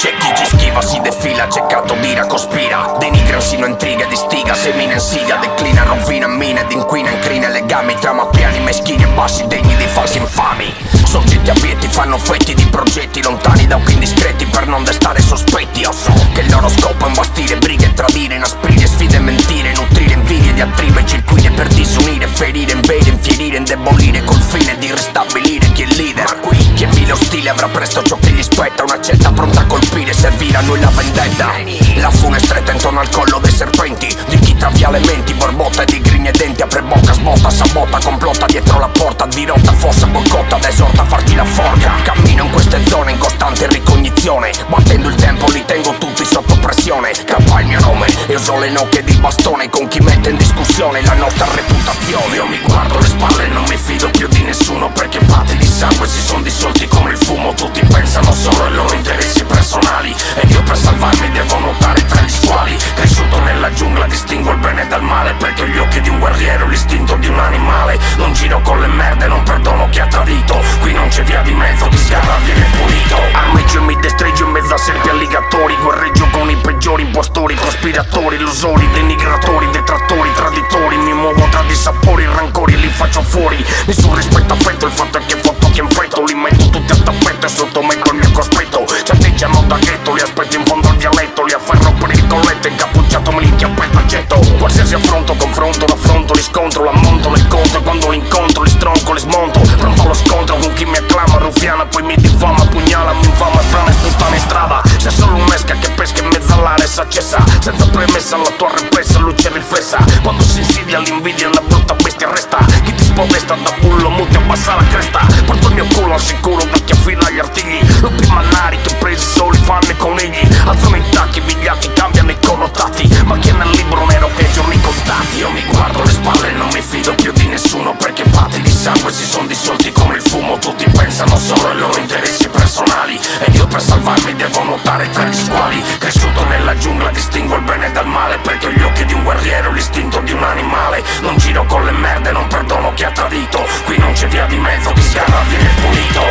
C'è chi ci schiva, si defila, c'è catto d'ira, cospira, denigra sino intriga, distiga, semina insidia, declina, rovina, mina ed inquina, incrina legami, trama piani meschini e bassi degni di falsi infami. Soggetti abietti fanno fetti di progetti lontani da occhi indiscreti per non destare sospetti. Io so che il loro scopo è imbastire brighe e tradire, inasprire sfide e mentire, nutrire invidie, diatribe, circuire per disunire, ferire, invade, infierire, indebolire col fine di ristabilire chi è il leader. Ma qui chi è vile ostile avrà presto ciò che gli spetta, una cetta pronta a colpire, servire a noi la vendetta. La fune stretta intorno al collo dei serpenti, di chi travia le menti, borbotta e di grigni e denti, apre bocca, sbotta, sabotta, complotta dietro la porta, dirotta, fossa, boicotta, ed esorta a farci la forca. Cammino in queste zone in costante ricognizione, battendo il tempo li tengo tutti sotto pressione. K il mio nome, io so le nocche di bastone con chi mette in discussione la nostra reputazione. Io mi guardo le spalle e non mi fido più di nessuno, perché patti di sangue si sono dissolti come il fumo. Tutti pensano solo ai loro interessi personali ed io per salvarmi devo nuotare tra gli squali. Cresciuto nella giungla distingo il bene dal male, perché ho gli occhi di un guerriero, l'istinto di un animale. Non giro con le merde, non perdono chi ha tradito. Qui non c'è via di mezzo, chi sgarra viene pulito. Armeggio e mi destreggio in mezzo a serpi alligatori, guerreggio con i peggiori impostori, cospiratori, illusori, denigratori, detrattori, traditori. Mi muovo tra dissapori, rancori, li faccio fuori. Nessun rispetto affetto, il fatto è che foto chi infetto. Li metto tutti a tappeto e sottometto il mio cospetto. Ci atteggiano da ghetto, li aspetto in fondo al dialetto. Li afferro per il colletto, incappucciato me li inchiappetto a getto. Qualsiasi affronto, confronto, l'affronto, riscontro, l'ammonto nel conto. Quando li incontro, li stronco, li smonto. Pronto allo scontro con chi mi acclama, ruffiana, poi mi diffama, pugnala, mi infama, sprana e sputtana in strada. C'è solo un'esca che pesca in mezzo all'area e s'accessa, senza premessa la tua repressa, luce riflessa. Quando si insidia l'invidia una brutta bestia resta. Chi ti spodesta da bullo muti abbassa la cresta. Porto il mio culo al sicuro da chi affila gli artigli. Lupi mannari che presi soli fanno i conigli. Alzano i tacchi, vigliacchi, cambiano i connotati. Ma chi è nel libro nero che hai giorni contati. Io mi guardo le spalle e non mi fido più di nessuno, perché patti di sangue si sono dissolti come il fumo. Tutti pensano solo ai loro interessi personali ed io per salvarmi devo nuotare tra gli squali. Cresciuto nella giungla distingo il bene dal male, perché ho gli occhi di un guerriero, l'istinto di un animale. Non giro con le merde, non perdono chi ha tradito. Qui non c'è via di mezzo, chi sgarra viene pulito.